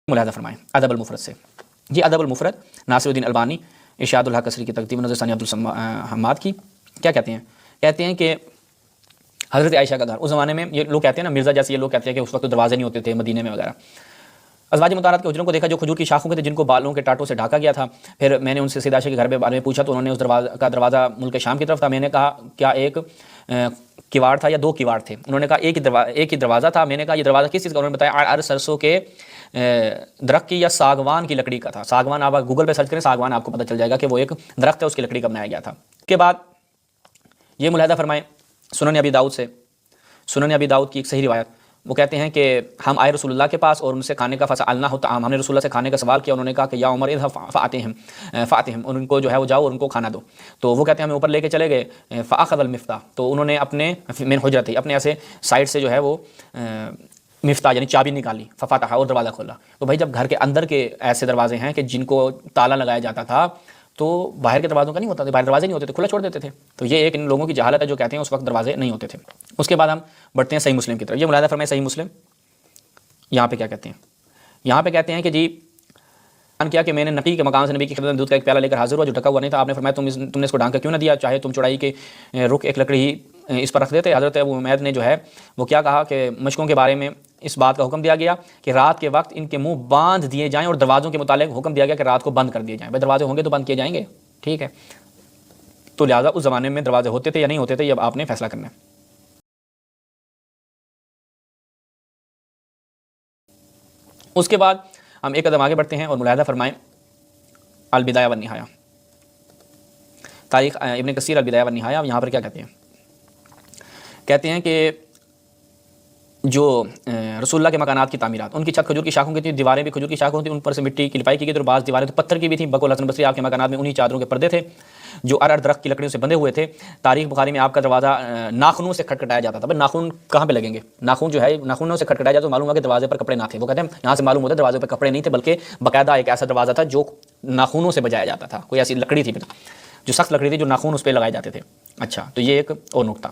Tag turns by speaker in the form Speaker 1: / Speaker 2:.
Speaker 1: ملاحظہ فرمائیں ادب المفرد سے. یہ ادب المفرد ناصرالدین البانی ارشاد الحق قصری کی تقدیم نظر ثانی عبدالحماد کی کیا کہتے ہیں؟ کہتے ہیں کہ حضرت عائشہ کا گھر اس زمانے میں، یہ لوگ کہتے ہیں نا مرزا جیسے، یہ لوگ کہتے ہیں کہ اس وقت دروازے نہیں ہوتے تھے مدینے میں وغیرہ. ازواج مطہرات کے حجروں کو دیکھا جو کھجور کی شاخوں کے تھے، جن کو بالوں کے ٹاٹوں سے ڈھاکا گیا تھا. پھر میں نے ان سے سید عائشہ کے گھر کے بارے میں پوچھا تو انہوں نے اس دروازہ ملک شام کی طرف تھا. میں نے کہا کیا ایک کیواڑ تھا یا دو کیواڑ تھے؟ انہوں نے کہا ایک ہی دروازہ تھا. میں نے کہا یہ دروازہ کس چیز کا؟ انہوں نے بتایا سرسوں کے درخت کی یا ساگوان کی لکڑی کا تھا. ساگوان آپ گوگل پہ سرچ کریں، ساگوان آپ کو پتہ چل جائے گا کہ وہ ایک درخت ہے، اس کی لکڑی کا بنایا گیا تھا. اس کے بعد یہ ملاحظہ فرمائیں سنن ابی داؤد سے، سنن ابی داؤد کی ایک صحیح روایت، وہ کہتے ہیں کہ ہم آئے رسول اللہ کے پاس اور ان سے کھانے کا فسألناہ الطعام، ہم نے رسول اللہ سے کھانے کا سوال کیا. انہوں نے کہا کہ یا عمر اذهب فاتہم، ان کو جو ہے وہ جاؤ اور ان کو کھانا دو. تو وہ کہتے ہیں ہمیں اوپر لے کے چلے گئے. فاخذ المفتاح، تو انہوں نے اپنے من حجرتی، اپنے ایسے سائڈ سے جو ہے وہ مفتاح یعنی چابی نکالی، ففتح، اور دروازہ کھولا. تو بھائی جب گھر کے اندر کے ایسے دروازے ہیں کہ جن کو تالا لگایا جاتا تھا تو باہر کے دروازوں کا نہیں ہوتا تھا، باہر دروازے نہیں ہوتے تھے، کھلا چھوڑ دیتے تھے. تو یہ ایک ان لوگوں کی جہالت ہے جو کہتے ہیں اس وقت دروازے نہیں ہوتے تھے. اس کے بعد ہم بڑھتے ہیں صحیح مسلم کی طرف. یہ ملاحظہ فرمائیں صحیح مسلم یہاں پہ کیا کہتے ہیں؟ یہاں پہ کہتے ہیں کہ جی کیا کہ میں نے نقی کے مقام سے نبی کی خدمت میں دودھ کا ایک پیالہ لے کر حاضر ہوا جو ڈھکا ہوا نہیں تھا. آپ نے فرمایا تم نے اس کو ڈھانک کر کیوں نہ دیا؟ چاہے تم چوڑائی کے رخ ایک لکڑی ہی اس پر رکھ دیتے. حضرت ابو حمید نے جو ہے وہ کیا کہا کہ مشکوں کے بارے میں اس بات کا حکم دیا گیا کہ رات کے وقت ان کے منہ باندھ دیے جائیں، اور دروازوں کے متعلق حکم دیا گیا کہ رات کو بند کر دیے جائیں. بھائی دروازے ہوں گے تو بند کیے جائیں گے، ٹھیک ہے. تو لہٰذا اس زمانے میں دروازے ہوتے تھے یا نہیں ہوتے تھے، یہ اب آپ نے فیصلہ کرنا ہے. اس کے بعد ہم ایک قدم آگے بڑھتے ہیں اور ملاحظہ فرمائیں البدایہ والنہایہ، تاریخ ابن کثیر البدایہ والنہایہ. یہاں پر کیا کہتے ہیں؟ کہتے ہیں کہ جو رسول اللہ کے مکانات کی تعمیرات، ان کی چھت کھجور کی شاخوں کی تھی، دیواریں بھی کھجور کی شاخوں تھیں، ان پر سے مٹی کی لپائی کی گئی تھی، اور بعض دیواریں تو پتھر کی بھی تھیں. بقول حسن بصری آپ کے مکانات میں انہی چادروں کے پردے تھے جو ار درخت کی لکڑیوں سے بندھے ہوئے تھے. تاریخ بخاری میں آپ کا دروازہ ناخنوں سے کھٹکھٹایا جاتا تھا. بھائی ناخن کہاں پہ لگیں گے؟ ناخن جو ہے ناخنوں سے کھٹکھٹایا جاتا تو معلوم ہوا کہ دروازے پر کپڑے نہ تھے. وہ کہتے ہیں یہاں سے معلوم ہوتا ہے دروازے پر کپڑے نہیں تھے، بلکہ باقاعدہ ایک ایسا دروازہ تھا جو ناخنوں سے بجایا جاتا تھا. کوئی ایسی لکڑی تھی جو سخت لکڑی تھی جو ناخن اس پہ لگائے جاتے تھے. اچھا، تو یہ ایک اور نقطہ.